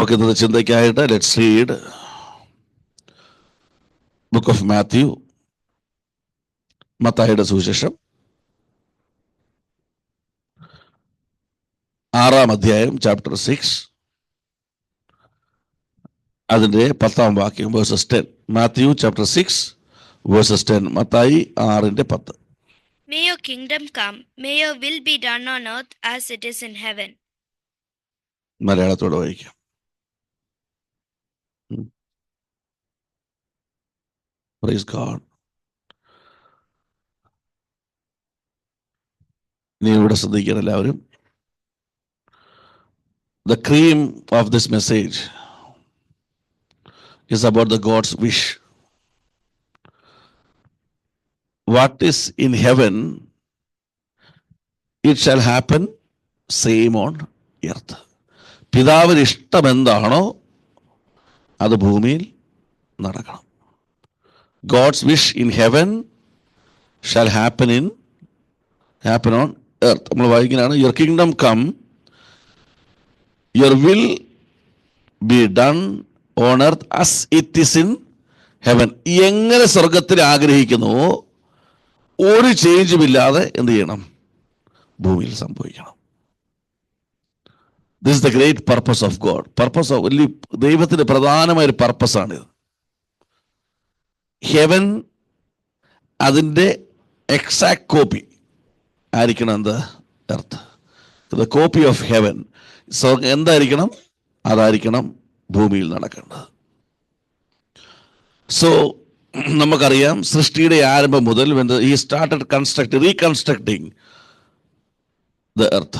നമുക്ക് ഇന്നത്തെ ചിന്തയ്ക്കായിട്ട് let's read book of Matthew, മത്തായിയുടെ സുവിശേഷം 6-ാം അധ്യായം, ചാപ്റ്റർ 6, അതിൻ്റെ 10-ാം വാക്യം, വേഴ്സസ് 10. Matthew chapter 6 verses 10. മത്തായി 6:10. May your kingdom come, may your will be done on earth as it is in heaven. മലയാളത്തോടെ വായിക്കാം. Praise God. നീ ഇവിടെ ശ്രദ്ധിക്കണം എല്ലാവരും. The cream of this message is about the God's wish. What is in heaven, it shall happen same on earth. പിതാവിന് ഇഷ്ടം എന്താണോ അത് ഭൂമിയിൽ നടക്കണം. God's wish in heaven shall happen on earth. നമ്മൾ വായിക്കുന്നതാണ്, your kingdom come, your will be done on earth as it is in heaven. എങ്ങനെ സ്വർഗത്തിൽ ആഗ്രഹിക്കുന്നുവോ ഒരു ചേഞ്ചും ഇല്ലാതെ എന്ത് ചെയ്യണം? ഭൂമിയിൽ സംഭവിക്കണം. This is the great purpose of God. Purpose of ദൈവത്തിന്റെ പ്രധാനമായൊരു പർപ്പസാണിത്. ഹെവൻ അതിൻ്റെ എക്സാക്ട് കോപ്പി ആയിരിക്കണം എന്ത്? Earth. The copy of heaven എന്തായിരിക്കണം? അതായിരിക്കണം ഭൂമിയിൽ നടക്കേണ്ടത്. സോ നമുക്കറിയാം, സൃഷ്ടിയുടെ ആരംഭം മുതൽ he started reconstructing the earth.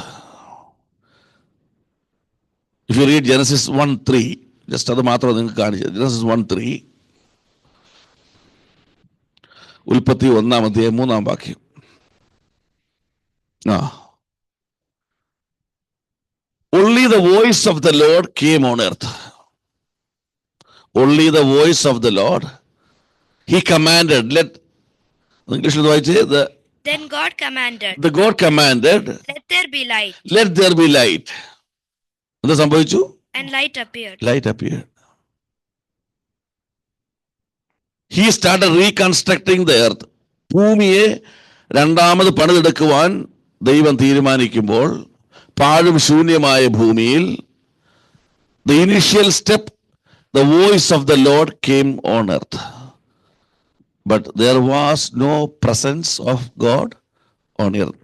If you read Genesis 1:3, just അത് മാത്രം നിങ്ങൾക്ക് കാണിച്ചത്. Genesis 1:3, ഉൽപ്പത്തി 1-ാം അധ്യായം 3-ാം വാക്യം. Only the voice of the Lord came on earth. Only the voice of the Lord. He commanded. English വായിച്ചേ. Then God commanded. The God commanded. Let there be light. Let there be light. എന്താ സംഭവിച്ചു? And light appeared. Light appeared. He started reconstructing the earth. ഭൂമിയെ രണ്ടാമത് പണിതെടുക്കുവാൻ ദൈവം തീരുമാനിക്കുമ്പോൾ പാഴും ശൂന്യമായ ഭൂമിയിൽ the initial step, the voice of the Lord came on earth. But there was no presence of God on earth.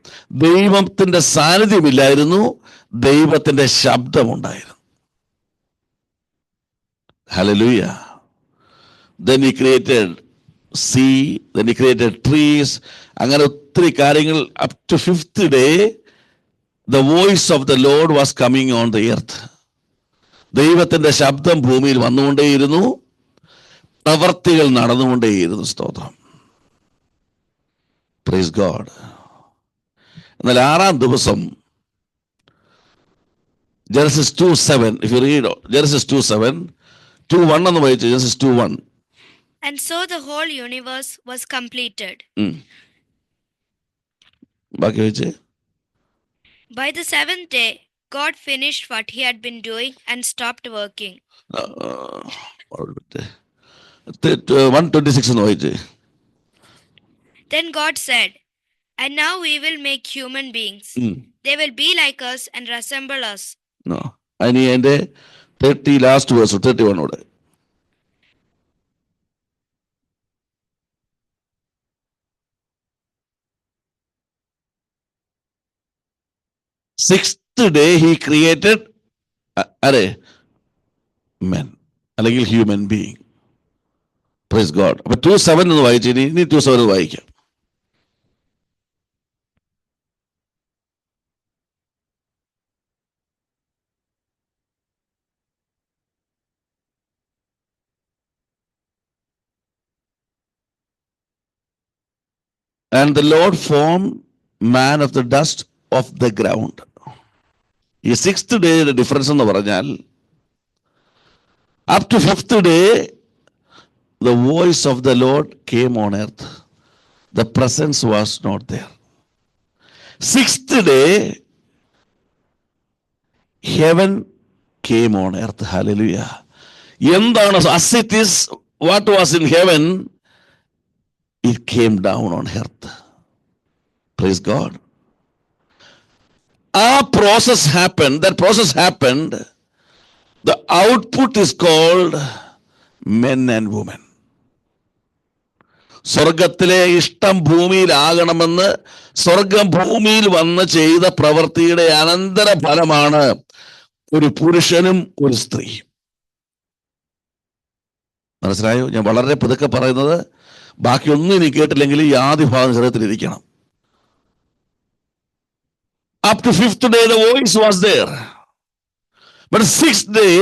ദൈവത്തിന്റെ സാന്നിധ്യമില്ലായിരുന്നു, ദൈവത്തിന്റെ ശബ്ദമുണ്ടായിരുന്നു. Hallelujah. Then he created sea, then he created trees. അങ്ങനെ ഒത്തിരി കാര്യങ്ങൾ. Up to 5th day, the voice of the Lord was coming on the earth. ദൈവത്തിന്റെ ശബ്ദം ഭൂമിയിൽ വന്നുകൊണ്ടേയിരുന്നു, പ്രവർത്തികൾ നടന്നുകൊണ്ടേയിരുന്നു. സ്തോത്രം. Praise God. എന്നാൽ 6-ാം ദിവസം Genesis 2:7, if you read Genesis 2:7, 2:1 എന്ന് വായിച്ചു. Genesis 2:1. And so the whole universe was completed. ബാക്കി വായിച്ചേ. By the 7th day, God finished what he had been doing and stopped working. 1:26 എന്ന് വായിച്ചേ. Then God said, and now we will make human beings. They will be like us and resemble us. No. അതിന് എൻ്റെ 30 last verse 31 ഓടെ. Sixth day he created men, അല്ലെങ്കിൽ human being. Praise God. അപ്പൊ 2:7 എന്ന് വായിച്ചു. ഇനി 2:7 വായിക്കാം. And the Lord formed man of the dust of the ground. ഈ 6th ഡേയുടെ ഡിഫറൻസ് എന്ന് പറഞ്ഞാൽ, up to 5th day the voice of the Lord came on earth. The presence was not there. 6th day heaven came on earth. Hallelujah. എന്താണ് as it is what was in heaven, it came down on earth. Praise God. ആ process happened. That process happened. The output is called men and women. സ്വർഗത്തിലെ ഇഷ്ടം ഭൂമിയിലാകണമെന്ന് സ്വർഗം ഭൂമിയിൽ വന്ന് ചെയ്ത പ്രവൃത്തിയുടെ അനന്തര ഫലമാണ് ഒരു പുരുഷനും ഒരു സ്ത്രീയും. മനസ്സിലായോ? ഞാൻ വളരെ പതുക്കെ പറയുന്നത്, ബാക്കിയൊന്നും ഇനി കേട്ടില്ലെങ്കിൽ ഈ ആദ്യ ഭാഗം ഹൃദയത്തിലിരിക്കണം. Up to 5th day the voice was there. But 6th day,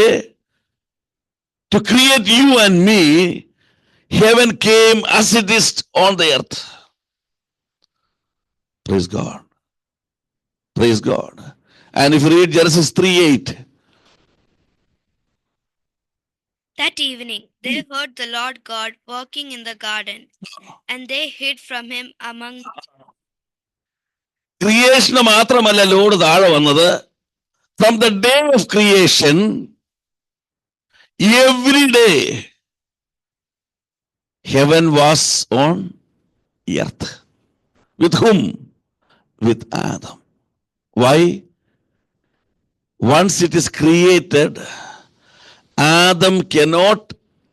to create you and me, heaven came as it is on the earth. Praise God. Praise God. And if you read Genesis 3:8. That evening they heard the Lord God walking in the garden, and they hid from him among. ക്രിയേഷന് മാത്രമല്ല load താഴെ വന്നത്. From the day of creation, every day, heaven was on earth. With whom? With Adam. Why? Once it is created, Adam cannot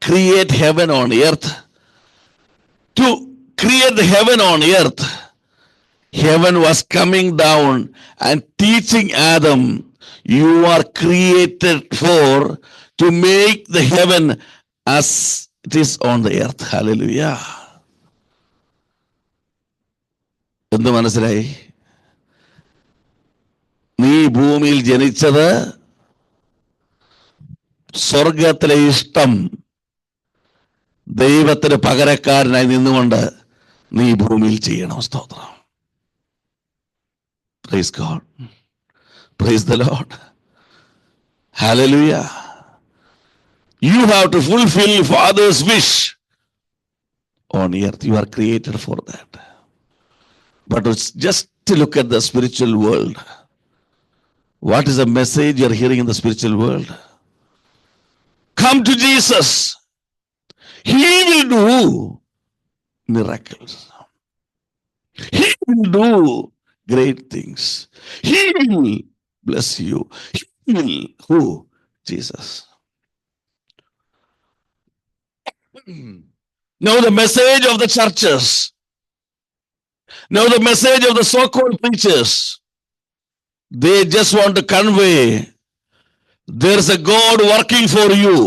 create heaven on earth. To create the heaven on earth, heaven was coming down and teaching Adam, you are created to make the heaven as it is on the earth. Hallelujah. എന്ത് മനസ്സിലായി? നീ ഭൂമിയിൽ ജനിച്ചത് സ്വർഗത്തിലെ ഇഷ്ടം ദൈവത്തിന് പകരക്കാരനായി നിന്നുകൊണ്ട് നീ ഭൂമിയിൽ ചെയ്യണം. സ്തോത്രം. Praise God. Praise the Lord. Hallelujah. You have to fulfill Father's wish on earth. You are created for that. But it's just to look at the spiritual world. What is the message you are hearing in the spiritual world? Come to Jesus. He will do miracles. He will do great things. He will bless you. He will. Who? Jesus. Now the message of the churches. Now the message of the so-called preachers. They just want to convey there's a God working for you.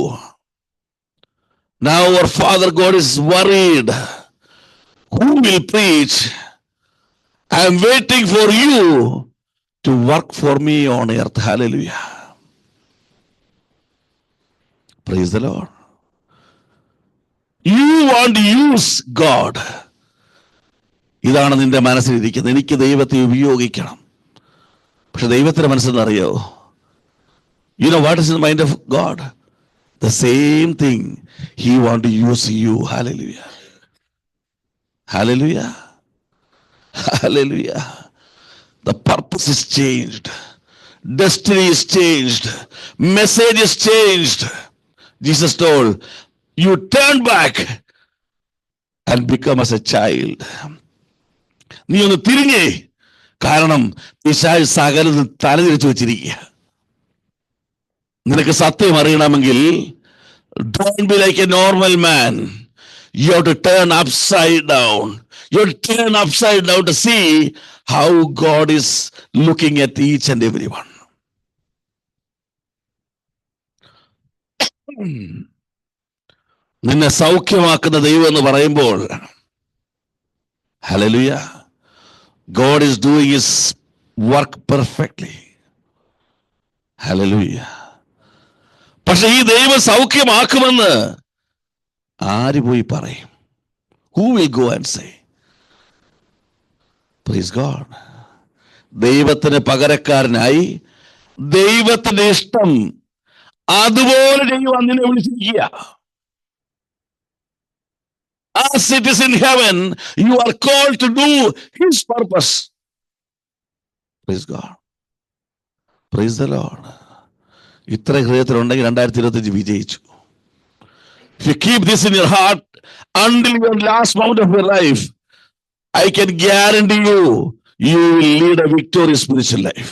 Now our Father God is worried. Who will preach? I am waiting for you to work for me on earth. Hallelujah. Praise the Lord. You want to use God. ഇതാണ് നിന്റെ മനസ്സിലിരിക്കുന്നത്. എനിക്ക് ദൈവത്തെ ഉപയോഗിക്കണം. പക്ഷെ ദൈവത്തിന്റെ മനസ്സെന്നറിയോ? You know what is in the mind of God? The same thing. He want to use you. Hallelujah. Hallelujah. Hallelujah. The purpose is changed. Destiny is changed. Message is changed. Jesus told, you turn back and become as a child. നീ ഒന്ന് തിരിഞ്ഞേ, കാരണം പിശാച് സകലതും തലതിരിച്ചു വെച്ചിരിക്കുക. നിനക്ക് സത്യം അറിയണമെങ്കിൽ don't be like a normal man. You have to turn upside down. You have to turn upside down to see how God is looking at each and everyone. നിന്നെ സൗഖ്യമാക്കുന്ന ദൈവം എന്ന് പറയുമ്പോൾ, hallelujah, God is doing his work perfectly. Hallelujah. പക്ഷെ ഈ ദൈവം സൗഖ്യമാക്കുമെന്ന് ആര് പോയി പറയും? Who will go and say? Praise God. ദൈവത്തിന് പകരക്കാരനായി ദൈവത്തിന്റെ ഇഷ്ടം അതുപോലെ ചെയ്യുവാൻ നിന്നെ വിളിച്ചിരിക്കുക. As it is in heaven, you are called to do his purpose. Praise God. Praise the Lord. ഇത്ര ഹൃദയത്തിലുണ്ടെങ്കിൽ 2025 വിജയിച്ചു. If you keep this in your heart until your last moment of your life, I can guarantee you, you will lead a victorious spiritual life.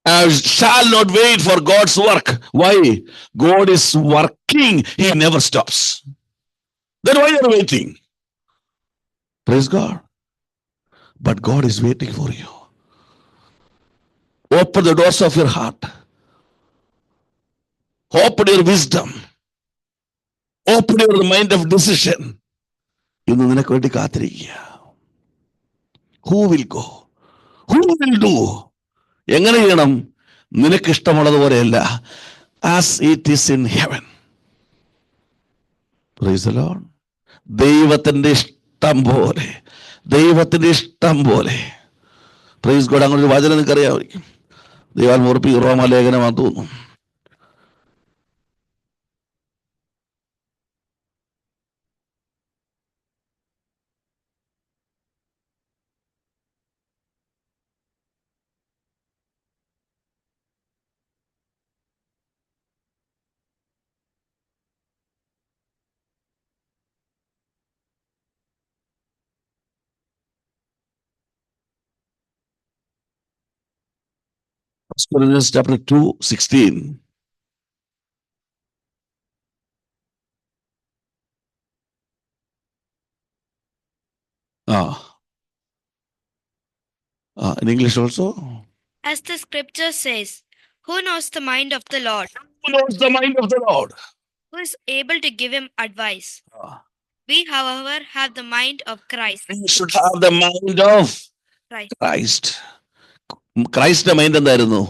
I shall not wait for God's work. Why? God is working. He never stops. Then why are you waiting? Praise God. But God is waiting for you. Open the doors of your heart. Open your wisdom. Open your mind of decision. ഇന്ന് നിനക്ക് വേണ്ടി കാത്തിരിക്കുക. Who will go? Who will do? എങ്ങനെ ചെയ്യണം? നിനക്ക് ഇഷ്ടമുള്ളതുപോലെയല്ല. As it is in heaven. Praise the Lord. ദൈവത്തിന്റെ ഇഷ്ടം പോലെ, ദൈവത്തിന്റെ ഇഷ്ടം പോലെ. Praise God. അങ്ങനെ ഒരു വചനം നിങ്ങൾക്ക് അറിയാമായിരിക്കും. ദൈവാൽ മുറപ്പി റോമാലേഖനമാണെന്ന് തോന്നുന്നു. Corinthians chapter 2:16. In English also. As the scripture says, who knows the mind of the Lord? Who knows the mind of the Lord? Who is able to give him advice? We, however, have the mind of Christ. We should have the mind of Christ. ക്രൈസ്റ്റിന്റെ mind എന്തായിരുന്നു?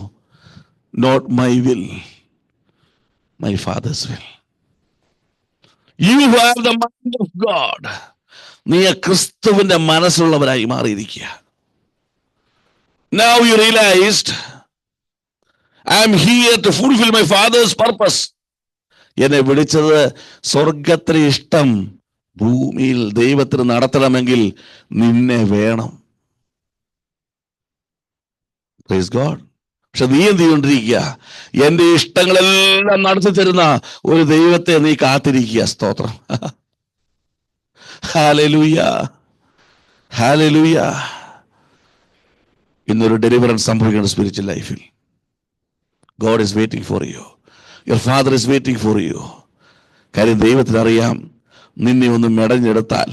Not my will, my Father's will. You have the mind of God. നീ ക്രിസ്തുവിന്റെ മനസ്സുള്ളവരായി മാറിയിരിക്കുക. Now you realized, I am here to fulfill my Father's purpose. എന്നെ വിളിച്ചത് സ്വർഗത്തിലെ ഇഷ്ടം ഭൂമിയിൽ ദൈവത്തിന് നടത്തണമെങ്കിൽ നിന്നെ വേണം. Praise God. പക്ഷെ നീ എന്ത് ചെയ്തുകൊണ്ടിരിക്കുക? എന്റെ ഇഷ്ടങ്ങളെല്ലാം നടത്തി തരുന്ന ഒരു ദൈവത്തെ നീ കാത്തിരിക്കുക. സ്തോത്രം. Hallelujah, hallelujah. ഇന്നൊരു ഡെലിവറൻസ് സംഭവിക്കുന്ന സ്പിരിച്വൽ ലൈഫിൽ. God is waiting for you. Your Father is waiting for you. കാര്യം ദൈവത്തിനറിയാം നിന്നെ ഒന്ന് മെടഞ്ഞെടുത്താൽ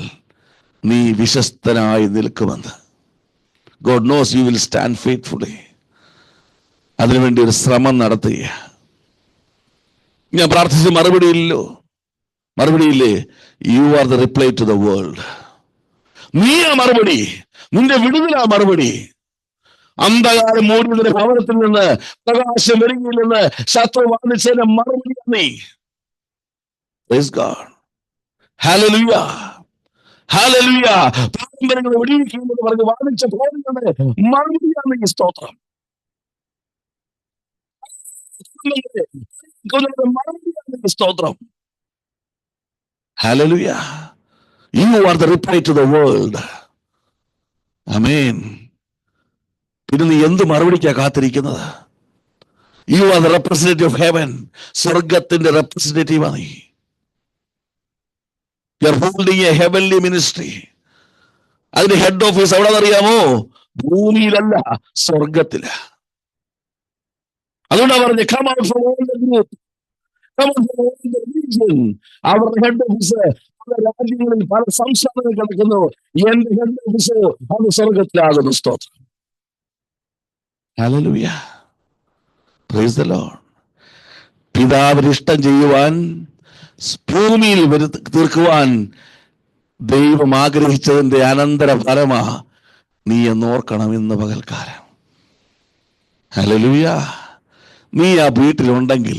നീ വിശ്വസ്തനായി നിൽക്കുമെന്ന്. God knows you will stand faithfully. അതിനുവേണ്ടി ഒരു ശ്രമം നടത്തുക. ഞാൻ പ്രാർത്ഥിച്ച മറുപടിയില്ലേ? You are the reply to the world. നീ ആ മറുപടി, നിന്റെ വിടുതലാ മറുപടി. അന്ധകാരം മൂടിയതിന്റെ ഭവനത്തിൽ നിന്ന് പ്രകാശം വരികയില്ലെന്ന് ശത്രു വാദിച്ചതിന്റെ മറുപടി നീ. Praise God. Hallelujah. Hallelujah. പാരമ്പര്യങ്ങളെ വെടിവെക്കുമെന്ന് പറഞ്ഞ് വാദിച്ച ഭവനങ്ങളുടെ മറുപടിയാണ് ഈ സ്തോത്രം. സ്തോത്രം. Hallelujah. You are the reply to the world. Amen. പിന്നെ നീ എന്ത് മറുപടിക്കാ കാത്തിരിക്കുന്നത്? You are the representative of heaven. സ്വർഗത്തിന്റെ റെപ്രസെന്റേറ്റീവ് ആണ് നീ. You are holding a heavenly ministry. അതിന്റെ ഹെഡ് ഓഫീസ് എവിടെയെന്നറിയാമോ? ഭൂമിയിലല്ല, സ്വർഗത്തില്. അതുകൊണ്ടാ പറഞ്ഞ come out from all the group, come out from all the region. അവരുടെ ഹെഡ് ഓഫീസ് പല രാജ്യങ്ങളിൽ പല സംസ്ഥാനങ്ങളിൽ കിടക്കുന്നു. എന്റെ ഹെഡ് ഓഫീസ് അത് സ്വർഗത്തിലാകുന്നു. സ്തോത്രം. ഹല്ലേലൂയ. Praise the Lord. പിതാവിന് ഇഷ്ടം ചെയ്യുവാൻ ഭൂമിയിൽ തീർക്കുവാൻ ദൈവം ആഗ്രഹിച്ചതിന്റെ അനന്തര ഫലമാ നീ എന്നോർക്കണം ഇന്ന് പകൽക്കാലം. ഹല്ലേലൂയ. നീ ആ വീട്ടിലുണ്ടെങ്കിൽ,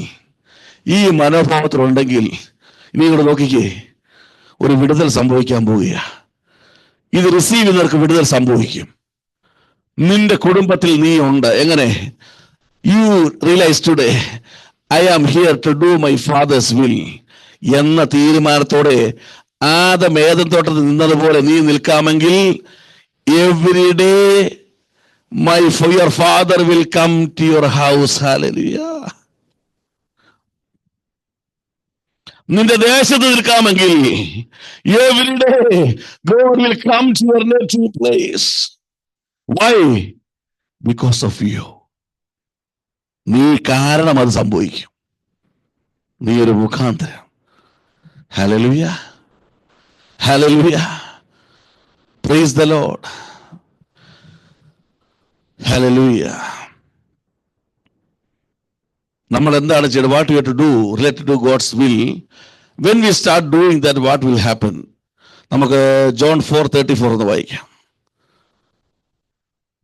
ഈ മനോഭാവത്തിലുണ്ടെങ്കിൽ, നീ ഇവിടെ നോക്കിക്കേ, ഒരു വിടുതൽ സംഭവിക്കാൻ പോവുക. ഇത് റിസീവ് ചെയ്യുന്നവർക്ക് വിടുതൽ സംഭവിക്കും. നിന്റെ കുടുംബത്തിൽ നീ ഉണ്ട്. എങ്ങനെ? You realise today I am here to do my father's will എന്ന തീരുമാനത്തോടെ ആദം ഏദൻ തോട്ടത്തിൽ നിന്നതുപോലെ നീ നിൽക്കാമെങ്കിൽ every day your father will come to your house. Hallelujah. നിന്റെ ദേശത്ത് നിൽക്കാമെങ്കിൽ every day God will come to your native place. Why? Because of you. നീ കാരണം അത് സംഭവിക്കും. നീ ഒരു മുഖാന്തരം. Hallelujah. Hallelujah. Praise the Lord. Hallelujah. നമ്മൾ എന്താണ് ചെയ്യേണ്ടത്? What we have to do related to God's will. When we start doing that, what will happen? നമുക്ക് John 4:34 എന്ന് വായിക്കാം.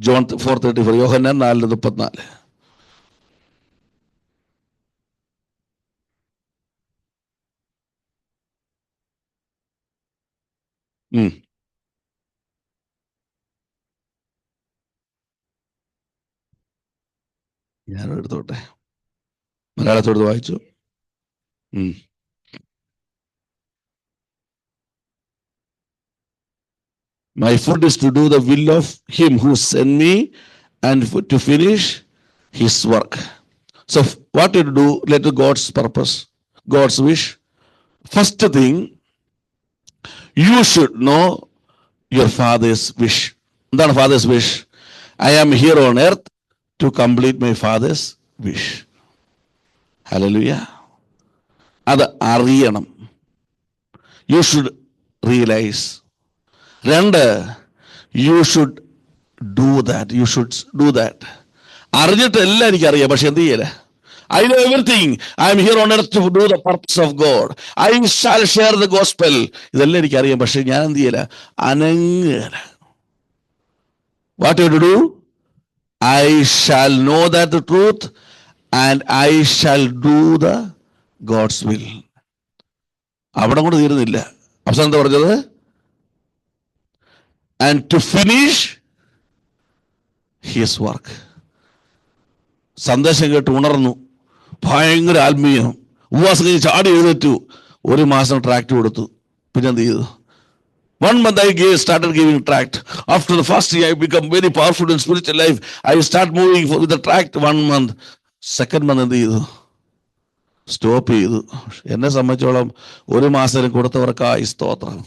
John 4:34, യോഹന്നാൻ 4:34. ഞാനും എടുത്തോട്ടെ, മലയാളത്തോട് വായിച്ചു. My food is to do the will of him who sent me and to finish his work. So what to do? Let God's purpose, God's wish. First thing, you should know your father's wish. എന്താണ് father's wish? I am here on earth to complete my father's wish. Hallelujah. അത് അറിയണം. You should realize. രണ്ട്, you should do that. You should do that. അറിഞ്ഞിട്ട് എല്ലാം എനിക്കറിയാം, പക്ഷെ എന്ത് ചെയ്യല? I know everything. I am here on earth to do the purpose of God. I shall share the gospel. ഇതെല്ലാം എനിക്കറിയാം, പക്ഷെ ഞാൻ എന്ത് ചെയ്യല? അനങ്ങല. What you have to do? I shall know that the truth and I shall do the God's will. അവിടെ കൊണ്ട് തീരുന്നില്ല. അവസാനം എന്താ പറഞ്ഞത്? And to finish his work. സന്ദേശം കേട്ട് ഉണർന്നു, ഭയങ്കര ആത്മീയം, ഉപവാസം കഴിഞ്ഞ് ചാടി എഴുന്നേറ്റു, 1 മാസം ട്രാക്ട് കൊടുത്തു. പിന്നെ എന്ത് ചെയ്തു? 1 month I started giving tract. After the fasting I become very powerful in spiritual life. I start moving with the tract 1 month. Second month എന്ത് ചെയ്തു? സ്റ്റോപ്പ് ചെയ്തു. എന്നെ സംബന്ധിച്ചോളം 1 മാസം കൊടുത്തവർക്കായി സ്തോത്രം.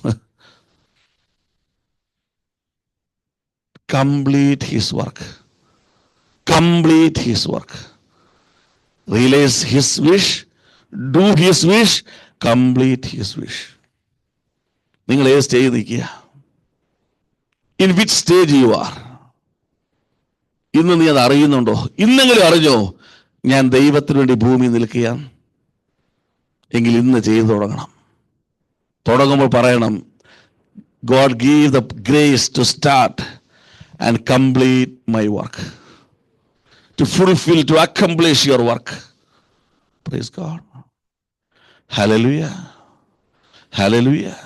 Complete his work. Complete his work. Realize his wish. Do his wish. Complete his wish. നിങ്ങൾ ഏത് stage നിൽക്കുക? In which stage you are? ഇന്ന് നീ അത് അറിയുന്നുണ്ടോ? ഇന്നെങ്കിലും അറിഞ്ഞോ ഞാൻ ദൈവത്തിന് വേണ്ടി ഭൂമി നിൽക്കുകയാണ് എങ്കിൽ ഇന്ന് ചെയ്തു തുടങ്ങണം. തുടങ്ങുമ്പോൾ പറയണം, God give the grace to start and complete my work, to fulfill, to accomplish your work. Praise God. Hallelujah. Hallelujah.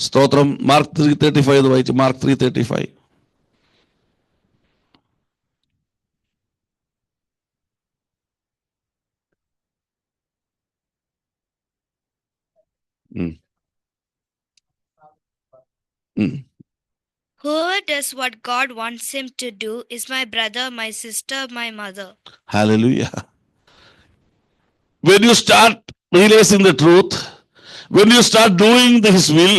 സ്തോത്രം. മാർക്ക് 3:35 എന്ന് വായിച്ചു. Mark 3:35. Whoever does what God wants him to do is my brother, my sister, my mother. Hallelujah. When you start realizing the truth, when you start doing his will,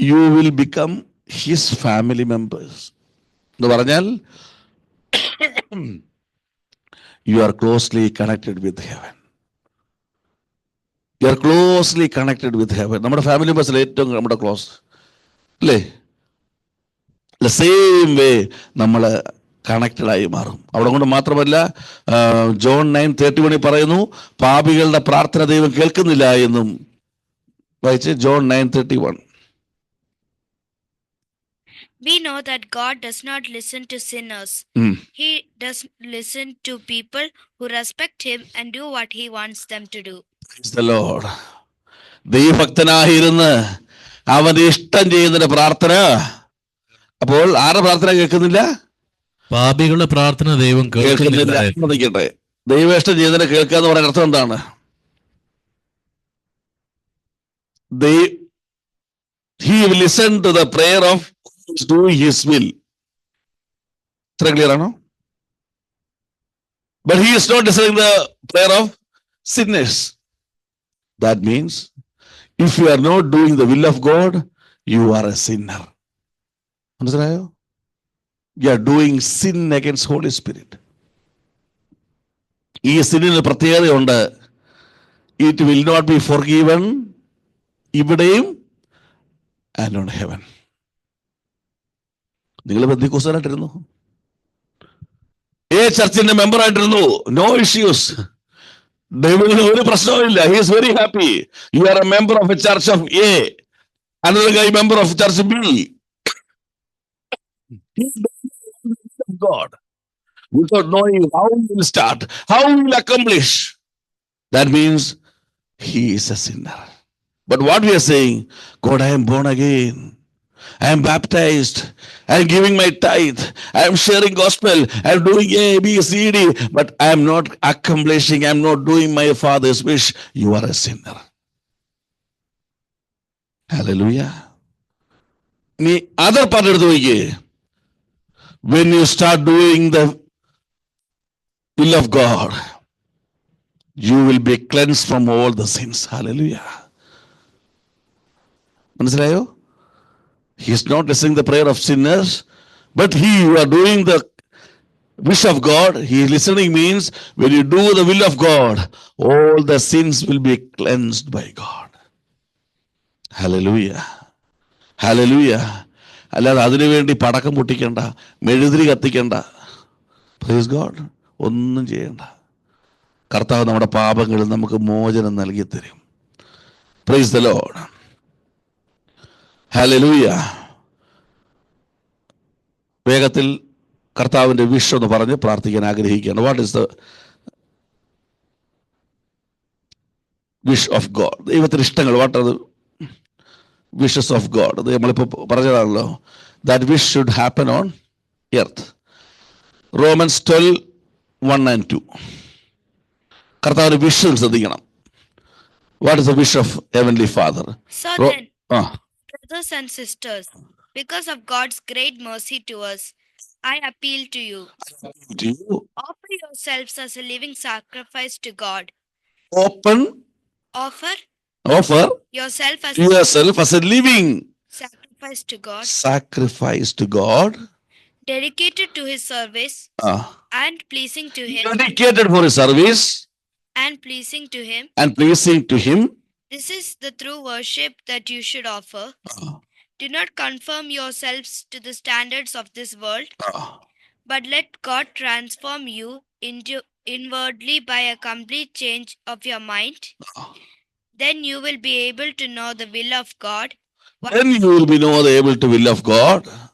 you will become his family members. എന്ന് പറഞ്ഞാൽ you are closely connected with heaven. You are closely connected with heaven. നമ്മുടെ family മെമ്പേഴ്സിൽ ഏറ്റവും നമ്മുടെ close അല്ലേ? Same way നമ്മൾ connected ആയി മാറും. അവിടെ കൊണ്ട് മാത്രമല്ല, ജോൺ 9:31 പറയുന്നു, പാപികളുടെ പ്രാർത്ഥന ദൈവം കേൾക്കുന്നില്ല എന്നും വായിച്ച്. John 9:31. We know that God does not listen to sinners. He does listen to people who respect him and do what he wants them to do. Praise the Lord. ദൈവഭക്തനായിരുന്ന് അവന്റെ ഇഷ്ടം ചെയ്യുന്നതിന്റെ പ്രാർത്ഥന. അപ്പോൾ ആരുടെ പ്രാർത്ഥന കേൾക്കുന്നില്ല? പാപികളുടെ പ്രാർത്ഥന ദൈവം കേൾക്കുന്നില്ല. ദൈവ ഇഷ്ടം ചെയ്യുന്നതിനെ കേൾക്കുക എന്ന് പറയുന്ന അർത്ഥം എന്താണ്? He will listen to the prayer of doing his will. ഇത്ര ക്ലിയർ ആണോ? But he is not listening the prayer of sinners. That means if you are not doing the will of God, you are a sinner. മനസ്സിലായോ? You are doing sin against Holy Spirit. ഈ സിന്നിന് പ്രത്യേകതയുണ്ട്. It will not be forgiven ഇവിടെയും and on heaven. നിങ്ങൾ ബന്ധുക്കോസായിട്ടിരുന്നു, ചർച്ചിന്റെ member ആയിട്ടിരുന്നു, no issues, ദൈവത്തിന് ഒരു പ്രശ്നവുമില്ല. He is very happy. You are A member of A church of A, another guy member of church B. God, without knowing how he will start, how he will accomplish, that means he is a sinner. But what we are saying, God, I am born again, I am baptized, I am giving my tithe, I am sharing gospel, I am doing A, B, C, D, but I am not accomplishing, I am not doing my Father's wish. You are a sinner. Hallelujah. The other part of the when you start doing the will of God, you will be cleansed from all the sins. Hallelujah. മനസ്സിലായോ? He is not listening the prayer of sinners, but you are doing the wish of God. He is listening means when you do the will of God, all the sins will be cleansed by God. Hallelujah. Hallelujah. അല്ലാതെ അതിനുവേണ്ടി പടക്കം പൊട്ടിക്കണ്ട, മെഴുതിരി കത്തിക്കണ്ട, praise God, ഒന്നും ചെയ്യണ്ട. കർത്താവ് നമ്മുടെ പാപങ്ങളിൽ നമുക്ക് മോചനം നൽകി തരും. Praise the Lord. ഹല്ലേലൂയ. വേഗത്തിൽ കർത്താവിന്റെ വിഷ് എന്ന് പറഞ്ഞ് പ്രാർത്ഥിക്കാൻ ആഗ്രഹിക്കുകയാണ്. What is the wish of God? ദൈവത്തിന് ഇഷ്ടങ്ങൾ, what are the wishes of God? നമ്മളിപ്പോൾ പറഞ്ഞതാണല്ലോ, that wish should happen on earth. Romans 12:1-2. കർത്താവിന്റെ വിഷ് ശ്രദ്ധിക്കണം. What is the wish of Heavenly Father? So then, brothers and sisters, because of God's great mercy to us, I appeal to you. Offer yourselves as a living sacrifice to God. Offer yourself as a living sacrifice to God, dedicated to His service and pleasing to Him. Dedicated for His service and pleasing to Him. This is the true worship that you should offer. Do not conform yourselves to the standards of this world, but let God transform you inwardly by a complete change of your mind. Then you will be able to know the will of God.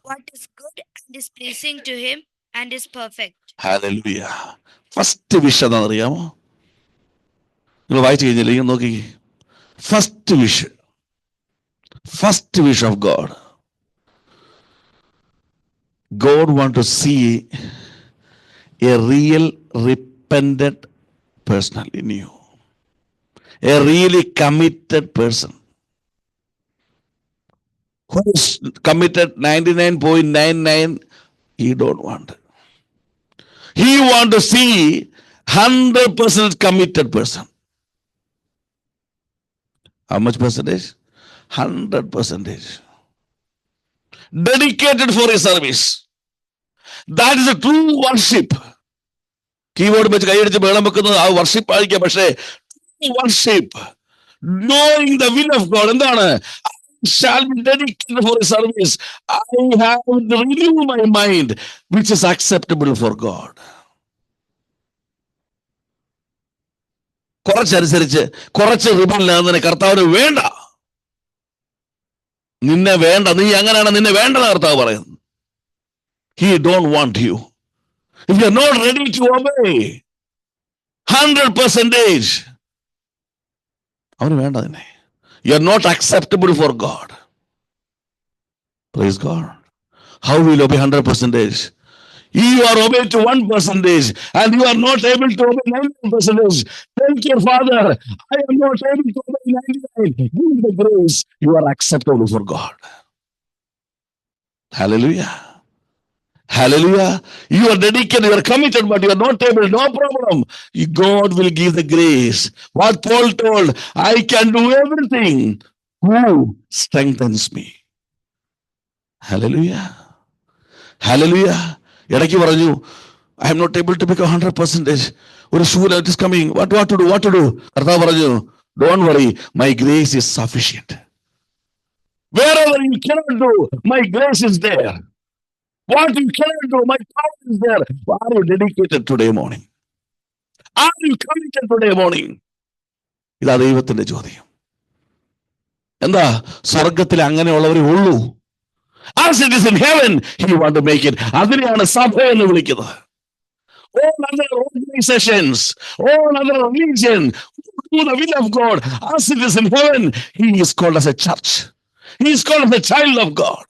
What is good and is pleasing to Him and is perfect. Hallelujah. First wish എന്താണെന്നറിയാമോ? നിങ്ങൾ വായിച്ചു കഴിഞ്ഞില്ലെങ്കിൽ നോക്കി. First wish of God. God wants to see a real repentant person in you. A really committed person who is committed 99.99, he don't want. He want to see 100% committed person. How much percentage? 100%. Dedicated for his service. That is a true worship. Keyboard വെച്ച് കൈയടിച്ച് ബഹളം വെക്കുന്നത് ആ worship ആയിരിക്കാം. പക്ഷേ worship, knowing the will of God, എന്താണ്? I shall be dedicated for His service. I have to renew my mind, which is acceptable for God. കുറച്ചനുസരിച്ച് കുറച്ച് റിബലിന് കർത്താവിന് വേണ്ട, നിന്നെ വേണ്ട, നീ അങ്ങനെയാണ്, നിന്നെ വേണ്ടെന്ന് കർത്താവ് പറയുന്നു. He don't want you. If you are not ready to obey 100%, അവന് വേണ്ട നിന്നെ. You are not acceptable for God. Praise God. How will you obey 100%? You are obeyed to 1% and you are not able to obey 99%. Thank your Father, I am not able to obey 99. Give me the grace. You are acceptable for God. Hallelujah. Hallelujah. You are dedicated, you are committed, but you are not able. No problem. God will give the grace. What Paul told, I can do everything who strengthens me. Hallelujah. Hallelujah. ഇടയ്ക്ക് പറഞ്ഞു, I am not able to become 100%. ഒരു ഷൂല it is coming. What to do? കർത്താവ് പറഞ്ഞു, don't worry, my grace is sufficient. Wherever you cannot do, my grace is there. What you cannot do, my power is there. Are you dedicated today morning? Are you committed today morning? ഇതാ ദൈവത്തിന്റെ ചോദ്യം. എന്താ സ്വർഗത്തിൽ അങ്ങനെയുള്ളവരെ ഉള്ളൂ. As it is in heaven, he want to make it. അതിനെയാണ് സഭ എന്ന് വിളിക്കുന്നത്. All other organizations, all other religion, do the will of God. As it is in heaven, he is called as a church. He is called as a child of God.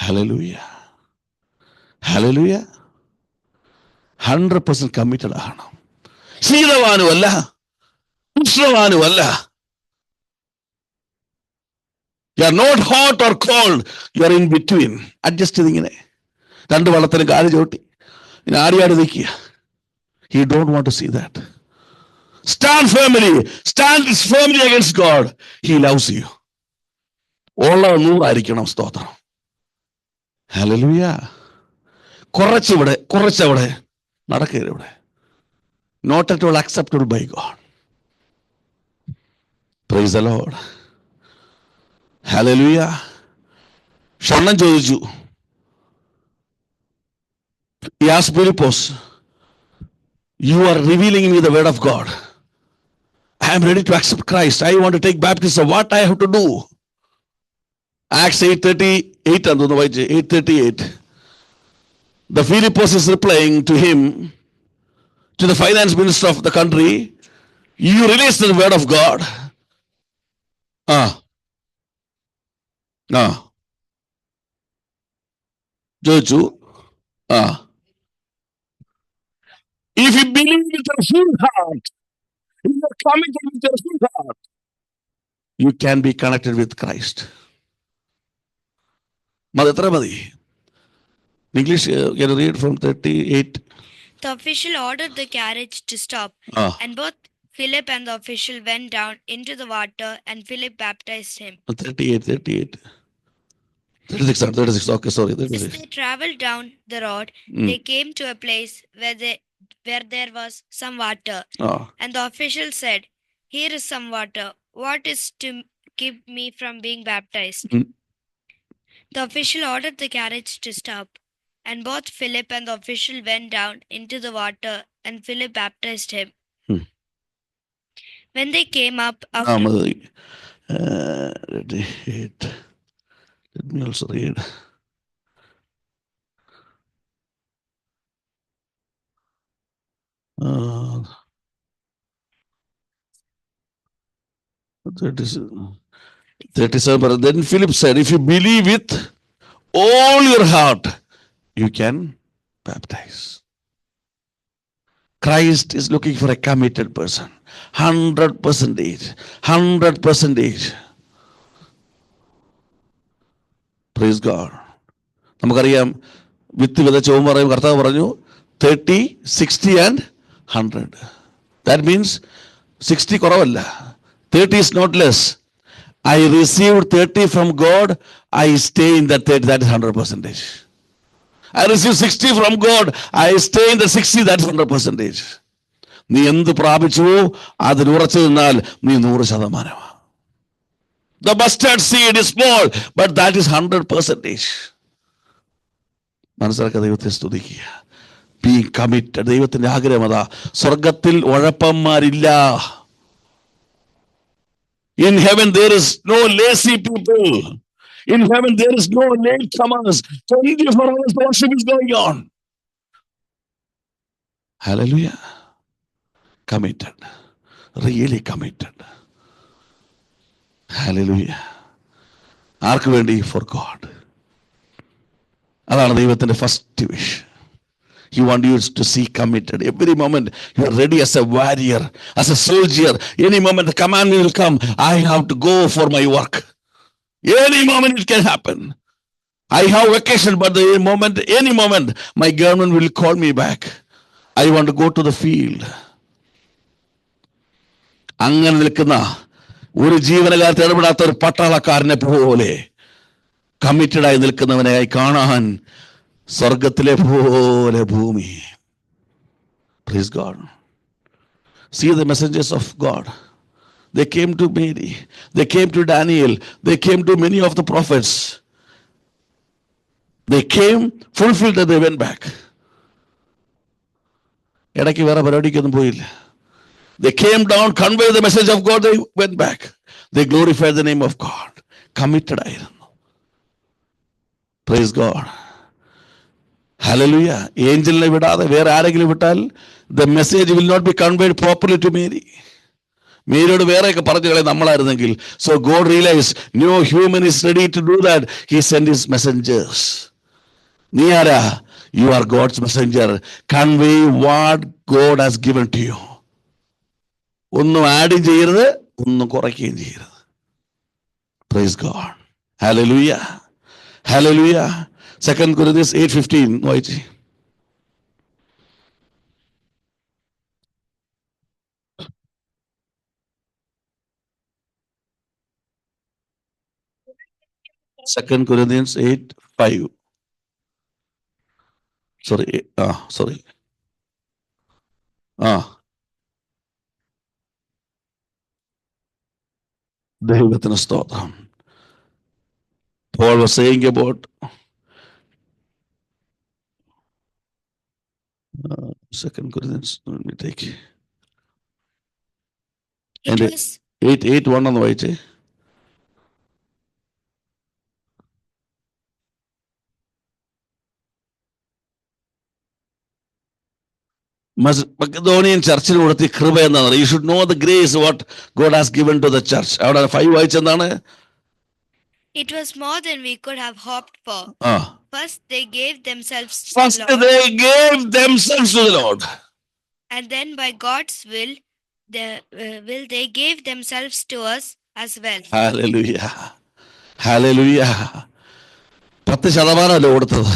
Hallelujah. Hallelujah. 100% committed ആണ്. ശീലവാനുമല്ല, ഉഷ്ണവാനുമല്ല. You are not hot or cold. You are in between. Adjust ചെയ്തിങ്ങനെ രണ്ട് വള്ളത്തിന് കാല് ചോട്ടി ഇനി ആടിയാടി നിൽക്കുക. He don't want to see that. Stand firmly. Stand firmly against God. He loves you. ഉള്ളത് 100 ആയിരിക്കണം. സ്തോത്രം. Hallelujah. കുറച്ചവിടെ നടക്കരുത് ഇവിടെ. Not at all acceptable by God. Praise the Lord. Hallelujah. ക്ഷണം ചോദിച്ചു. He asked Philippus, you are revealing me the word of God. I am ready to accept Christ. I want to take baptism. What I have to do? Acts 8:38 and 8:38. The Philippus is replying to him, to the finance minister of the country, you release the word of God. Joju. If you believe with your full heart, if you are committed with your full heart, you can be connected with Christ. Madi. English, can you read from 38? The official ordered the carriage to stop, and both Philip and the official went down into the water, and Philip baptized him. 38. 36. Okay, sorry. 36. As they traveled down the road, they came to a place where there was some water. And the official said, here is some water. What is to keep me from being baptized? The official ordered the carriage to stop, and both Philip and the official went down into the water, and Philip baptized him. When they came up after... Let me also read. Uh, 37. But then Philip said, if you believe with all your heart, you can baptize. Christ is looking for a committed person. 100%. Praise God. നമുക്കറിയാം വിത്ത് വിതച്ചവും പറയും കർത്താവ് പറഞ്ഞു 30, 60 and 100. That means 60 കുറവല്ല. 30 is not less. I received 30 from God. I stay in that 30. That is 100%. I received 60 from God. I stay in the 60. That is 100%. നീ എന്ത് പ്രാപിച്ചുവോ അതിൽ ഉറച്ചു നിന്നാൽ നീ 100%. The mustard seed is small, but that is 100%. മനസ്സിലാക്കുക, ദൈവത്തെ സ്തുതിക്കുക. Being committed. ദൈവത്തിന്റെ ആഗ്രഹം അതാ. സ്വർഗത്തിൽ ഉഴപ്പന്മാരില്ല. In heaven there is no lazy people. In heaven there is no latecomers. 24 hours worship is going on. Hallelujah. Committed. Really committed. Hallelujah. ആർക്ക് വേണ്ടി? For God. അതാണ് ദൈവത്തിന്റെ first wish. He wants you to see committed. Every moment you are ready as a warrior, as a soldier. Any moment the command will come. I have to go for my work. Any moment it can happen. I have vacation, but any moment, my government will call me back. I want to go to the field. അങ്ങനെ നിൽക്കുന്ന ഒരു ജീവനകാലത്ത് ഇടപെടാത്ത ഒരു പട്ടാളക്കാരനെ പോലെ കമ്മിറ്റഡായി നിൽക്കുന്നവനായി കാണാൻ സ്വർഗത്തിലെ പോലെ ഭൂമി. Praise God. See the messengers of God. They came to Mary. They came to Daniel. They came to many of the prophets. They came, fulfilled, and they went back. ഇടയ്ക്ക് വേറെ പരിപാടിക്കൊന്നും പോയില്ല. They came down, conveyed the message of God, they went back. They glorified the name of God. Committed ആയിരുന്നു. Praise God. Hallelujah. ഏഞ്ചലിനെ വിടാതെ വേറെ ആരെങ്കിലും വിട്ടാൽ the message will not be conveyed properly to Mary. മേരിയോട് വേറെയൊക്കെ പറഞ്ഞു കളെ നമ്മളായിരുന്നെങ്കിൽ. So God realized no human is ready to do that. He sent his messengers. നീ ആരാ? You are God's messenger. Convey what God has given to you. ഒന്നും ആഡും ചെയ്യരുത്, ഒന്നും കുറയ്ക്കുകയും ചെയ്യരുത്. Praise God. Hallelujah. Hallelujah. 2 Corinthians 8:15. വായിച്ചേ. Second Corinthians 8:5. Sorry. ദൈവത്തിന് സ്തോത്രം. Paul was saying about 2 Corinthians. Let me take. And 8:1 ഒന്ന് വായിച്ചേ. മക്കതോണിയൻ ചർച്ചിന് കൊടുത്ത കൃപ എന്താണ്? You should know the grace what God has given to the church. അവിടെ 5 വായിച്ചെന്താണ്? It was more than we could have hoped for. First they gave themselves to the Lord. And then by God's will, they gave themselves to us as well. Hallelujah. Hallelujah. 10% കൊടുത്തത്,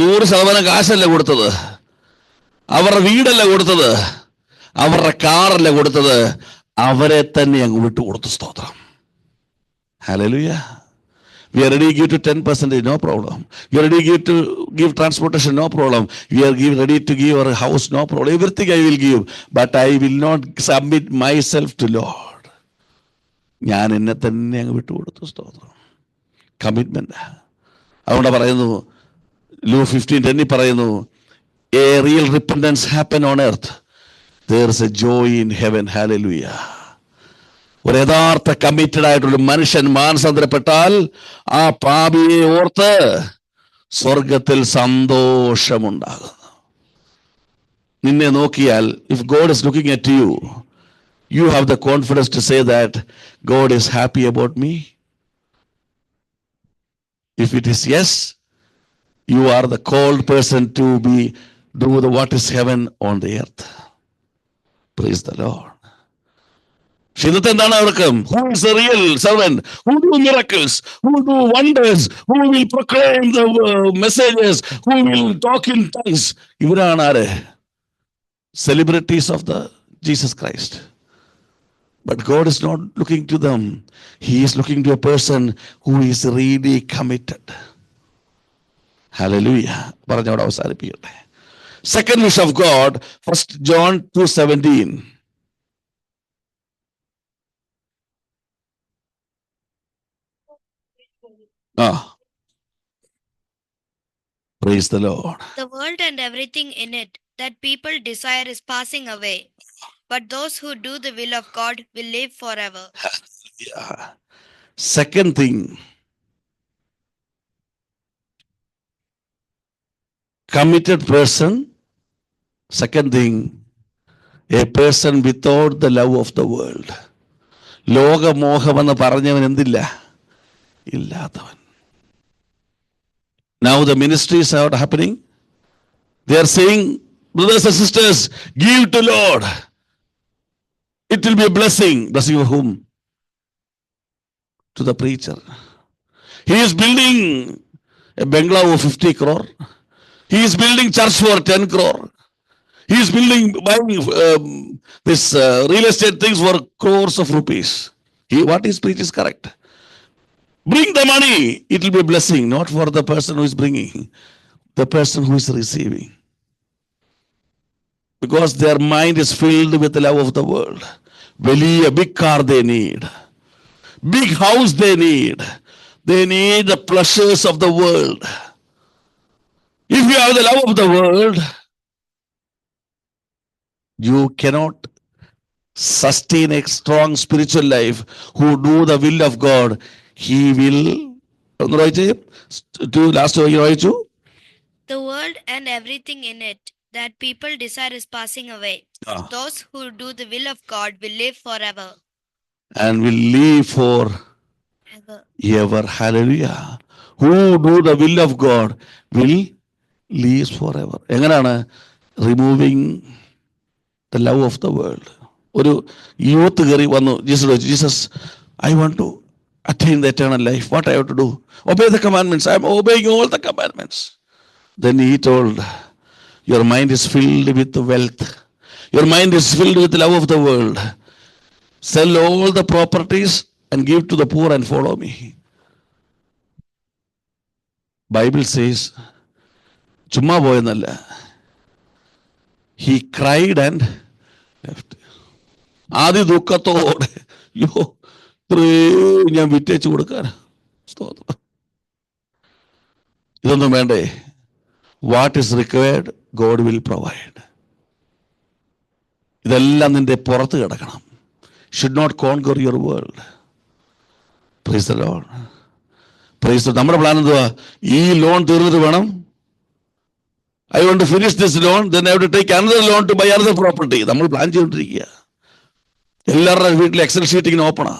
100% കാശല്ല കൊടുത്തത്, അവരുടെ വീടല്ല കൊടുത്തത്, അവരുടെ കാറല്ല കൊടുത്തത്, അവരെ തന്നെ അങ്ങ് വിട്ടുകൊടുത്തു. സ്തോത്രം. Hallelujah. We are ready to give to 10%, no problem. We are ready to give transportation, no problem. We are ready to give our house, no problem. Everything I will give, but I will not submit myself to Lord. ഞാൻ എന്നെ തന്നെ അങ്ങ് വിട്ടുകൊടുത്തു. സ്തോത്രം. Commitment. അതുകൊണ്ട് പറയുന്നു Luke 15:10 പറയുന്നു, a real repentance happen on earth. There is a joy in heaven. Hallelujah. ഒരു യഥാർത്ഥ കമ്മിറ്റഡ് ആയിട്ടുള്ള മനുഷ്യൻ മാനസാന്തരപ്പെട്ടാൽ ആ പാപിയെ ഓർത്ത് സ്വർഗത്തിൽ സന്തോഷമുണ്ടാകുന്നു. നിന്നെ നോക്കിയാൽ, if God is looking at you, you have the confidence to say that God is happy about me. If it is yes, you are the called person to do what is heaven on the earth. Praise the Lord. ഇന്നത്തെ എന്താണ് അവർക്ക്? Who is the real servant? Who do miracles? Who do wonders? Who will proclaim the messages? Who will talk in tongues? ഇവരാണ് ആര്? Celebrities of the Jesus Christ. But God is not looking to them. He is looking to a person who is really committed. Hallelujah. പറഞ്ഞവിടെ അവസാനിപ്പിക്കട്ടെ. Second wish of God, 1 John 2:17. Praise the Lord. The world and everything in it that people desire is passing away, but those who do the will of God will live forever. Yeah. Second thing, committed person. Second thing, a person without the love of the world. ലോകമോഹമെന്ന് പറഞ്ഞവൻ എന്തില്ല? ഇല്ലാത്തവൻ. Now the ministries are happening. They are saying, brothers and sisters, give to Lord. It will be a blessing. Blessing of whom? To the preacher. He is building a bungalow of 50 crore. He is building church for 10 crore. He is buying this real estate things for crores of rupees. What he preaches is correct. Bring the money. It will be a blessing, not for the person who is bringing, the person who is receiving. Because their mind is filled with the love of the world. A big car they need. Big house they need. They need the pleasures of the world. If you have the love of the world, you cannot sustain a strong spiritual life. Who do the will of God, he will. The world and everything in it that people desire is passing away. Those who do the will of God will live forever. And will live forever. Hallelujah. Who do the will of God will live forever. എങ്ങനെയാണ് removing the love of the world? ഒരു youth കയറി വന്നു Jesus, I want to attain the eternal life. What I have to do? Obey the commandments. I am obeying all the commandments. Then he told, your mind is filled with wealth. Your mind is filled with the love of the world. Sell all the properties and give to the poor and follow me. Bible says, ചുമ്മാ പോയെന്നല്ല, he cried and left. ആദ്യ ദുഃഖത്തോടെ, ഞാൻ വിറ്റേച്ചു കൊടുക്കാൻ. ഇതൊന്നും വേണ്ടേ? What is required God will provide. ഇതെല്ലാം നിന്റെ പുറത്ത് കിടക്കണം. Should not conquer your world. Praise the Lord. Praise the. നമ്മുടെ പ്ലാൻ എന്തുവാ? ഈ ലോൺ തീർന്നിട്ട് വേണം, I want to finish this loan, then I have to take another loan to buy another property. നമ്മൾ പ്ലാൻ ചെയ്തുകൊണ്ടിരിക്കുക. എല്ലാവരുടെ വീട്ടിൽ എക്സൽ ഷീറ്റ് ഇങ്ങനെ ഓപ്പണാ.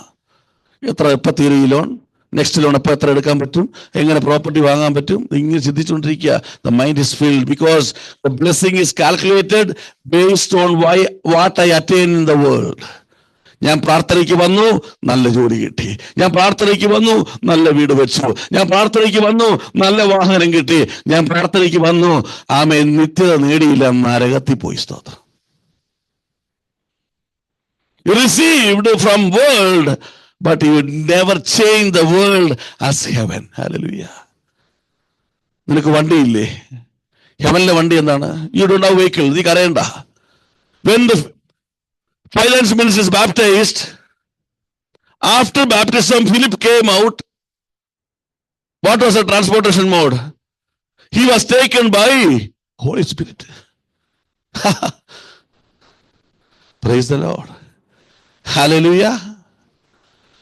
എപ്പോൾ തീരും ഈ ലോൺ, നെക്സ്റ്റ് ലോൺ എപ്പോൾ എത്ര എടുക്കാൻ പറ്റും, എങ്ങനെ പ്രോപ്പർട്ടി വാങ്ങാൻ പറ്റും, ഇങ്ങനെ ചിന്തിച്ചുകൊണ്ടിരിക്കുക. The mind is filled because the blessing is calculated based on what I attain in the world. ഞാൻ പ്രാർത്ഥനയ്ക്ക് വന്നു, നല്ല ജോലി കിട്ടി. ഞാൻ പ്രാർത്ഥനയ്ക്ക് വന്നു, നല്ല വീട് വെച്ചു. ഞാൻ പ്രാർത്ഥനയ്ക്ക് വന്നു, നല്ല വാഹനം കിട്ടി. ഞാൻ പ്രാർത്ഥനയ്ക്ക് വന്നു, ആമേൻ, നിത്യത നേടിയില്ല, നരകത്തിൽ പോയി. സ്തോത്രം. You received from world, but you never change the world as heaven. Hallelujah. നിനക്ക് വണ്ടിയില്ലേ? ഹെവനിലെ വണ്ടി എന്താണ്? You don't have vehicle. നീ കരയണ്ട. When the finance minister is baptized, after baptism, Philip came out. What was the transportation mode? He was taken by Holy Spirit. Praise the Lord. Hallelujah.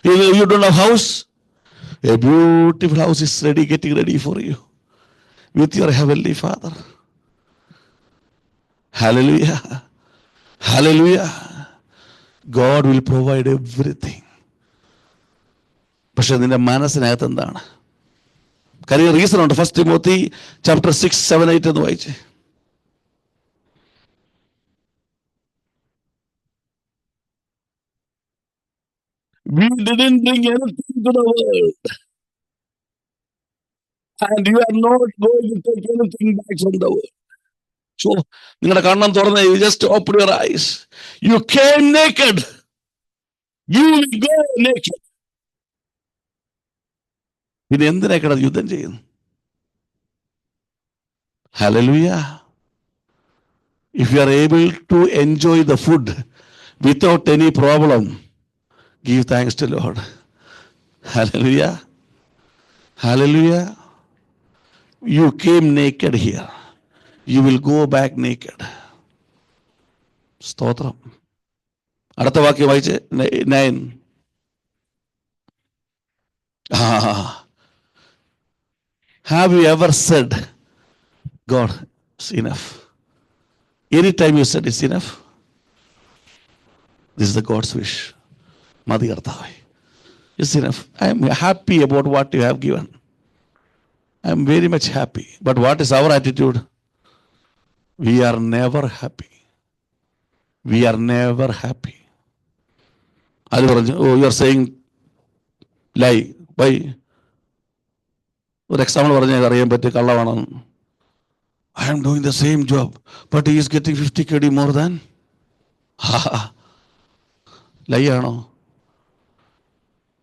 You don't have house? A beautiful house is ready, getting ready for you with your heavenly Father. Hallelujah. Hallelujah. God will provide everything. പക്ഷെ നിന്റെ മനസ്സിനകത്ത് എന്താണ്? കാര്യം reason ഉണ്ട്. 1 Timothy chapter 6, 7, 8 എന്ന് വായിച്ചേ. We didn't bring anything to the world, and you are not going to take anything back from the world. So, നിങ്ങളുടെ കണ്ണം തുറന്ന്, you just open your eyes. You came naked. You will go naked. പിന്നെ എന്തിനേക്കട യുദ്ധം ചെയ്യുന്നു? Hallelujah. If you are able to enjoy the food without any problem, give thanks to Lord. Hallelujah. Hallelujah. You came naked here. You will go back naked. സ്തോത്രം. അടുത്ത വാക്യം വായിച്ച് 9. Have you ever said, God, it's enough? Anytime you said it's enough, this is the God's wish. മതി കർത്താവേ, it's enough. I am happy about what you have given. I am very much happy. But what is our attitude? We are never happy. We are never happy. അത് പറഞ്ഞു, oh, you are saying lie. Why? ഒരു example പറഞ്ഞാൽ അറിയാൻ പറ്റിയ കള്ളമാണെന്ന്. I am doing the same job, but he is getting 50 KD more than. ലൈ ആണോ?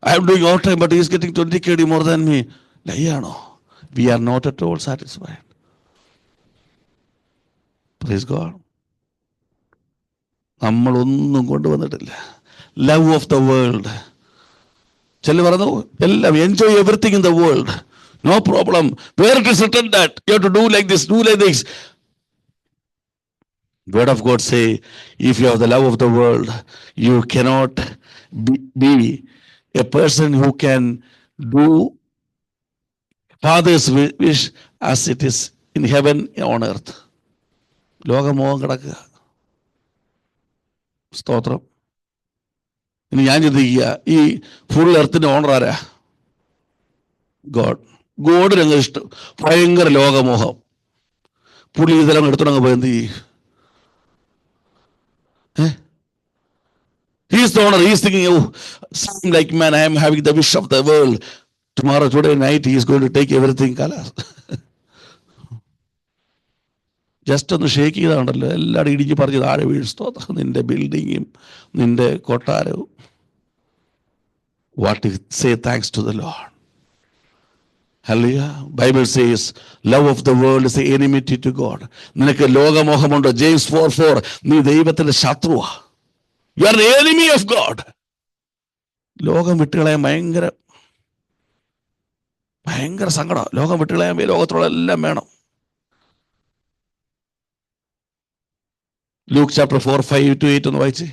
I am doing overtime, but he is getting 20 KD more than me. ലൈ ആണോ? We are not at all satisfied. Praise God. നമ്മളൊന്നും കൊണ്ടുവന്നിട്ടില്ല. Love of the world. ചില പറഞ്ഞു എല്ലാം enjoy everything in the world, no problem. Where it is written that you have to do like this, do like this. Word of God say, if you have the love of the world, you cannot be a person who can do Father's wish as it is in heaven on earth. ലോകമോഹം കിടക്കുക. സ്തോത്രം. ഇനി ഞാൻ ചിന്തിക്കുക, ഈ full എർത്തിന്റെ owner ആരാ? God. ഗോഡിന് ഇഷ്ടം ഭയങ്കര ലോകമോഹം. പുള്ളി ഇതെല്ലാം എടുത്തോണ്ടങ്ങ് പോയി എന്ത് ചെയ്യും? He is the owner. He is thinking, oh, same like man, I am having the wish of the world. Tomorrow, today night, he is going to take everything. Just ഒന്ന് shake ചെയ്താണ്ടല്ലോ എല്ലാവരും ഇടിഞ്ഞ് പറഞ്ഞ് താഴെ വീഴ്സ്തോത്രം. നിന്റെ ബിൽഡിങ്ങും നിന്റെ കൊട്ടാരവും. What if say thanks to the Lord? Hallelujah. Bible says love of the world is the enmity to God. നിനക്ക് ലോകമോഹമുണ്ടോ? James 4:4, നീ ദൈവത്തിന്റെ ശത്രുവാ. You are the enemy of God. ലോകം വിട്ടുകളയാൻ ഭയങ്കര സങ്കടം. ലോകം വിട്ടുകളയാൻ ലോകത്തോളം എല്ലാം വേണം. Luke chapter 4, 5-8 ഒന്ന് വായിച്ചേ.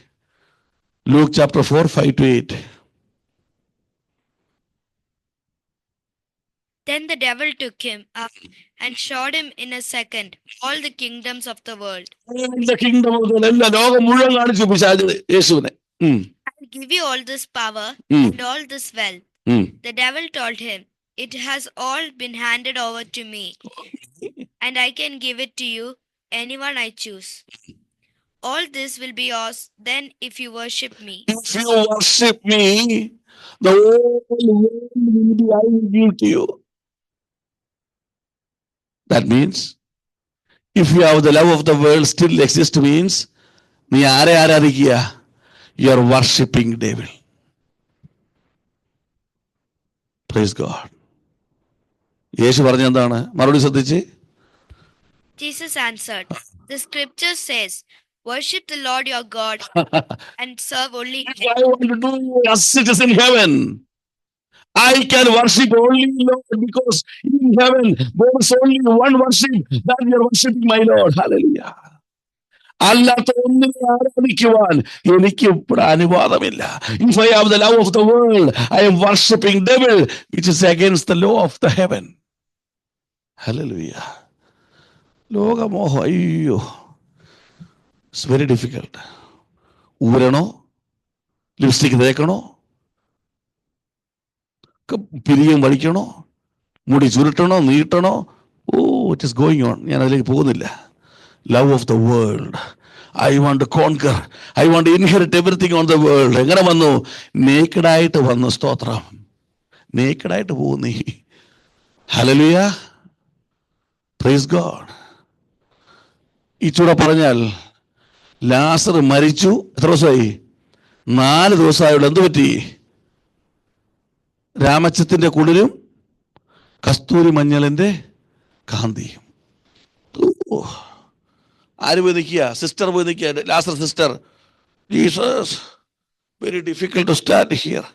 Luke chapter 4, 5-8. Then the devil took him up and showed him in a second all the kingdoms of the world. ലോകം മുഴുവൻ കാണിച്ചു പിശാചിനെ യേശുവിനെ. I'll give you all this power and all this wealth. The devil told him, it has all been handed over to me, and I can give it to you, anyone I choose. All this will be yours then if you worship me. If you worship me, the whole world I will give to you. That means, if you have the love of the world still exists, means നീ ആരെ ആരാധിക്കുക? You are worshipping devil. Praise God. യേശു പറഞ്ഞ എന്താണ്? മറുപടി ശ്രദ്ധിച്ച്. Jesus answered, the scripture says, worship the Lord your God and serve only him. I want to do as it is in heaven. I can worship only Lord, because in heaven there is only one worship, that you are worshiping my Lord. Hallelujah. അല്ലാത്ത ഒന്നിനെ ആരാധിക്കുവാൻ എനിക്ക് ഇവിടെ അനുവാദമില്ല. If I have the love of the world, I am worshipping devil, which is against the law of the heaven. Hallelujah. ലോകമോഹം, അയ്യോ, it's very difficult. ഊരണോ, lipstick തേക്കണോ, പിരിയും വലിക്കണോ, മുടി ചുരുട്ടണോ, നീട്ടണോ, ഓ, ഇറ്റ് ഈസ് ഗോയിങ് ഓൺ. ഞാൻ അതിലേക്ക് പോകുന്നില്ല. Love of the world. I want to conquer, I want to inherit everything on the world. എങ്ങനെ വന്നു? നേക്കഡായിട്ട് വന്നു. സ്തോത്രം. നേക്കഡായിട്ട് പോകും നീ. ഹല്ലേലൂയ. Praise God. ഇച്ചൂടെ പറഞ്ഞാൽ ലാസർ മരിച്ചു. എത്ര ദിവസമായി? 4 ദിവസമായുള്ളൂ. എന്ത് പറ്റി? രാമച്ചത്തിന്റെ കുളിരും കസ്തൂരി മഞ്ഞളിന്റെ കാന്തിയും. ആര് പോയി നിൽക്കുക? സിസ്റ്റർ പോയി നിൽക്കുക. Lazar sister. Jesus, very difficult to stand here.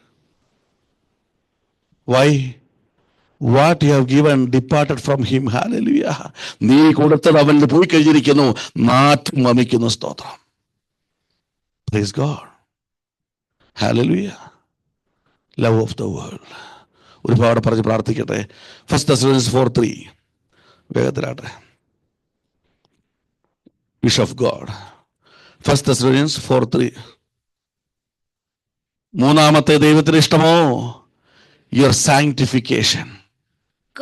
Why? What you have given departed from him. Hallelujah. നീ കൊടുത്തത് അവന് പോയി കഴിഞ്ഞിരിക്കുന്നു. നാറ്റം വമിക്കുന്നു. സ്തോത്രം. Praise God. Hallelujah. Love of the world. ഒരുപാട് പറഞ്ഞ് പ്രാർത്ഥിക്കട്ടെ. 1 Thessalonians 4:3. വേഗത്തിലാട്ടെ. Wish of God. 1 Thessalonians 4:3. മൂന്നാമത്തെ ദൈവത്തിന് ഇഷ്ടമോ? Your sanctification.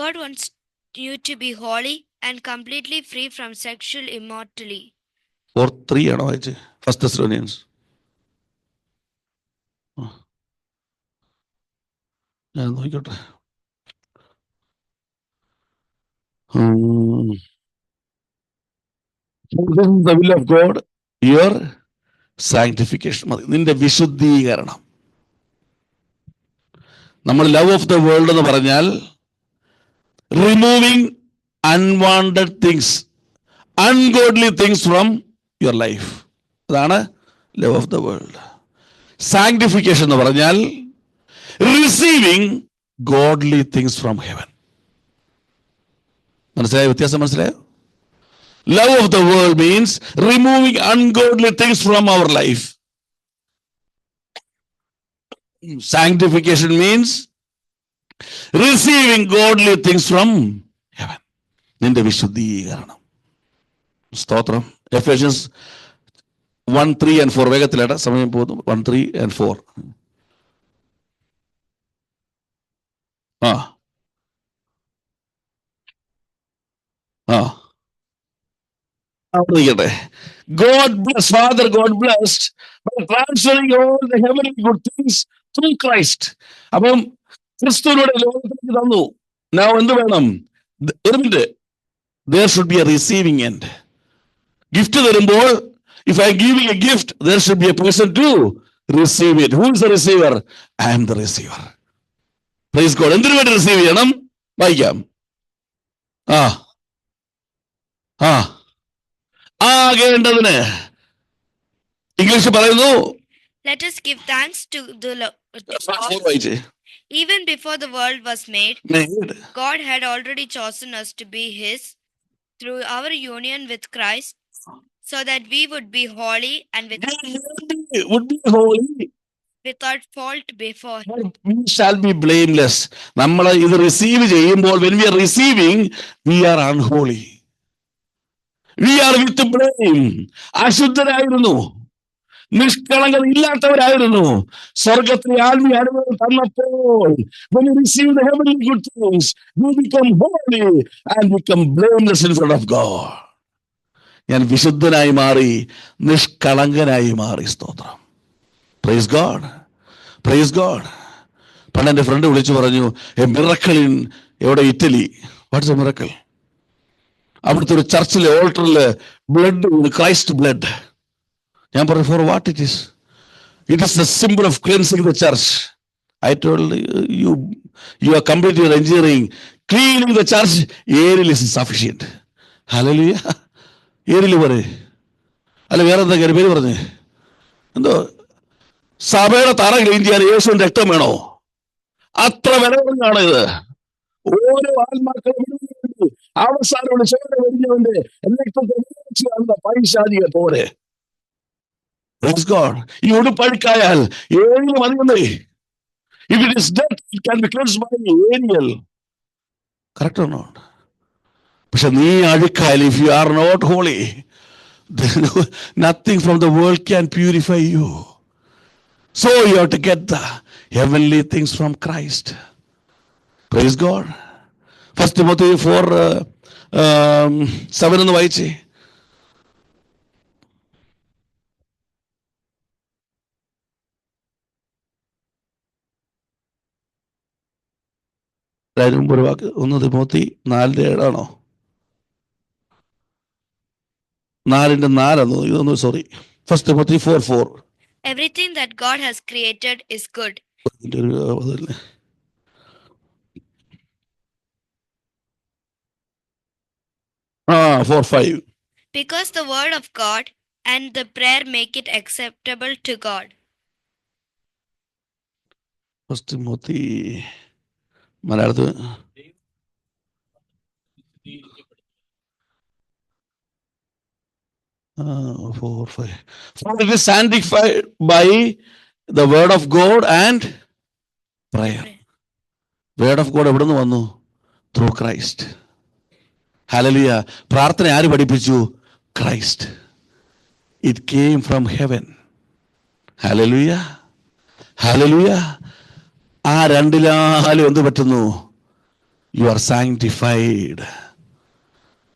God wants you to be holy and completely free from sexual immorality. 4:3 ആണോ വായിച്ച്? 1 Thessalonians. ഞാൻ നോക്കിക്കോട്ടെ. The will of God, your sanctification. നിന്റെ വിശുദ്ധീകരണം. നമ്മൾ love of the world എന്ന് പറഞ്ഞാൽ removing unwanted things, ungodly things from your life. അതാണ് love of the world. Sanctification എന്ന് പറഞ്ഞാൽ receiving godly things from heaven. മനസ്സിലായോ? വ്യത്യാസം മനസ്സിലായോ? Love of the world means removing ungodly things from our life. Sanctification means receiving godly things from heaven. നിന്റെ വിശുദ്ധീകരണം. സ്തോത്രം. Ephesians 1:3 and 4 വേഗത്തിലാണ്, സമയം പോകുന്നു. 1:3 and 4. God bless, Father, God blessed by transferring all the heavenly good things through Christ. അപ്പം ക്രിസ്തുവിലൂടെ ലോകത്തിലേക്ക് തന്നു. Now എന്ത് വേണം? There should be a receiving end. Gift തരുമ്പോൾ, if I give you a gift, there should be a person to receive it. Who is the receiver? I am the receiver. Praise God. എന്തിനു വേണ്ടി receive ചെയ്യണം? വായിക്കാം. ആകേണ്ടതിന് English പറയുന്നു, let us give thanks to the Lord. Even before the world was made, God had already chosen us to be His through our union with Christ, so that we would be holy and without fault before Him. We shall be blameless. നമ്മൾ ഇത് receive ചെയ്യുമ്പോൾ, when we are receiving, we are unholy. We are with blame. അശുദ്ധരായിരുന്നു, നിഷ്കളങ്കത ഇല്ലാത്തവരായിരുന്നു. സ്വർഗത്തിലെ ആത്മീയ അനുഭവം തന്നപ്പോൾ, when you receive the heavenly good things, you become holy and become blameless in front of God. ഞാൻ വിശുദ്ധനായി മാറി, നിഷ്കളങ്കനായി മാറി. സ്തോത്രം. Praise God. Praise God. പണ്ട് എൻ്റെ ഫ്രണ്ട് വിളിച്ചു പറഞ്ഞു, എ മിറക്കിൾ ഇൻ എവിടെ, ഇറ്റലി. What's a miracle? അവിടുത്തെ ഒരു ചർച്ചിലെ ഓൾട്ടറിൽ ബ്ലഡ്, ക്രൈസ്റ്റ് ബ്ലഡ്. ഞാൻ പറഞ്ഞു, for what it is? It is the simple of cleansing the church. I told you are complete your engineering. Cleaning the church Ariel is sufficient. Hallelujah. Ariel പോരെ, അല്ല വേറെ എന്താ പേര് പറഞ്ഞ്, എന്തോ സഭയുടെ തറ ക്ലീൻ ചെയ്യാൻ യേശുവിന്റെ രക്തം വേണോ? അത്ര വില കുറഞ്ഞാണ് ഇത്. ഓരോ ആത്മാക്കളും അവസാനം വരുന്നവന്റെ രക്തത്തെ പൈശാചിക പോലെ. ഈ ഉടുപ്പഴുക്കായാൽ area മതിയെന്നേ. If it is death, it can be cleansed by Ariel. Correct or not? പക്ഷെ നീ അഴുക്കായാൽ, if you are not holy, then nothing from the world can purify you. So you have to get the heavenly things from Christ. Praise God. 1 Timothy 4:7 എന്ന് വായിച്ചേ. മുമ്പ് ഒരു വാക്ക്, 1 Timothy 4:7 4:4 ഇതൊന്നും, sorry, 1 Timothy 4:4. Everything that God has created is good. 4:5. Because the word of God and the prayer make it acceptable to God. 1 Timothy മലയാളത്തിൽ 4:5. For it is sanctified by the word of God and prayer. Word of God എവിടെ നിന്ന് വന്നു? Through Christ. Hallelujah. പ്രാർത്ഥന ആര് പഠിപ്പിച്ചു? Christ. It came from heaven. Hallelujah. Hallelujah. ആ രണ്ടിലാലും എന്ത് പറ്റുന്നു? You are sanctified.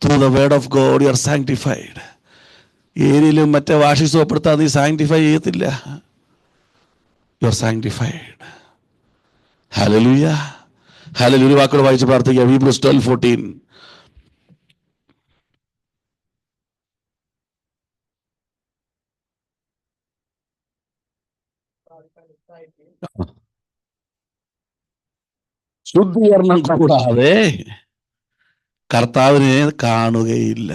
Through the word of God you are sanctified. ഏരിയയിലും മറ്റേ വാഷി സോപ്പെടുത്താൻ നീ സാങ്ക്ടിഫൈ ചെയ്യത്തില്ല. You are sanctified. Hallelujah. Hallelujah. വാക്കുകൾ വായിച്ച് പ്രാർത്ഥിക്കാം. Hebrews 12:14. ശുദ്ധീകരണം കൂടാതെ കർത്താവിനെ കാണുകയില്ല.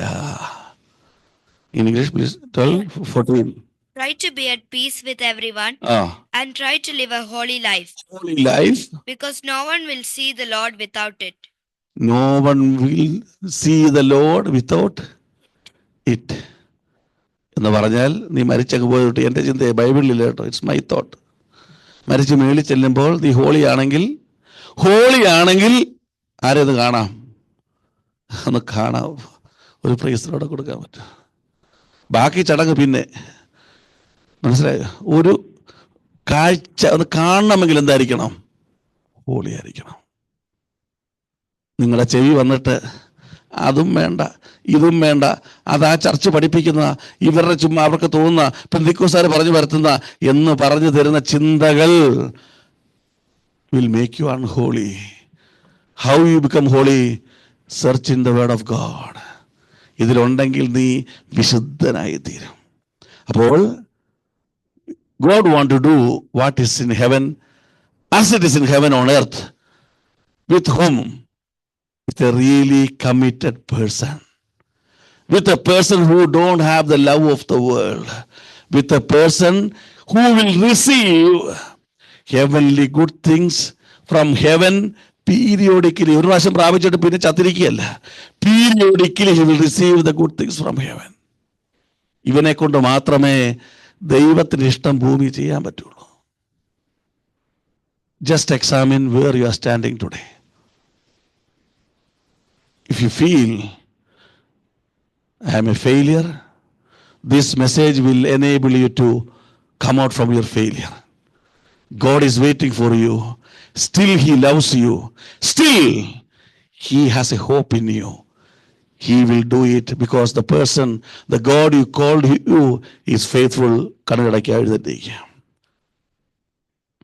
English please 12:14. Try to be at peace with everyone and try to live a holy life. Holy life. Because no one will see the Lord without it. No one will see the Lord without it. എന്ന് പറഞ്ഞാൽ നീ മരിച്ചങ്ങ് പോയിട്ട് എൻ്റെ ചിന്തയെ ബൈബിളിൽ കേട്ടോ, it's my thought. മരിച്ച് മേളിൽ ചെല്ലുമ്പോൾ നീ ഹോളി ആണെങ്കിൽ ആരെയൊന്ന് കാണാം, ഒന്ന് കാണാം, ഒരു പ്രൈസിനോടെ കൊടുക്കാൻ പറ്റും. ബാക്കി ചടങ്ങ് പിന്നെ മനസ്സിലായോ? ഒരു കാഴ്ച ഒന്ന് കാണണമെങ്കിൽ എന്തായിരിക്കണം? ഹോളി ആയിരിക്കണം. നിങ്ങളുടെ ചെവി വന്നിട്ട് അതും വേണ്ട ഇതും വേണ്ട, അതാ ചർച്ച പഠിപ്പിക്കുന്ന, ഇവരുടെ ചുമ്മാ അവർക്ക് തോന്നുന്ന, പെന്തിക്കോസ്തുകാർ പറഞ്ഞു വരുത്തുന്ന എന്ന് പറഞ്ഞു തരുന്ന ചിന്തകൾ will make you unholy. How you become holy? Search in the word of God. ഇതിലുണ്ടെങ്കിൽ നീ വിശുദ്ധനായി തീരും. അപ്പോൾ God want to do what is in heaven as it is in heaven on earth. With whom? With a really committed person. With a person who don't have the love of the world. With a person who will receive heavenly good things from heaven periodically. ഒരു പ്രാവശ്യം പ്രാപിച്ചിട്ട് പിന്നെ ചത്തിരിക്കുകയല്ല. Periodically he will receive the good things from heaven. ഇവനെ കൊണ്ട് മാത്രമേ ദൈവത്തിന് ഇഷ്ടം ഭൂമി ചെയ്യാൻ പറ്റുള്ളൂ. Just examine where you are standing today. If you feel I am a failure, this message will enable you to come out from your failure. God is waiting for you. Still he loves you. Still he has a hope in you. He will do it because the person, the God you called you is faithful. കണ്ണടയ്ക്ക് എഴുന്നേൽക്കുക.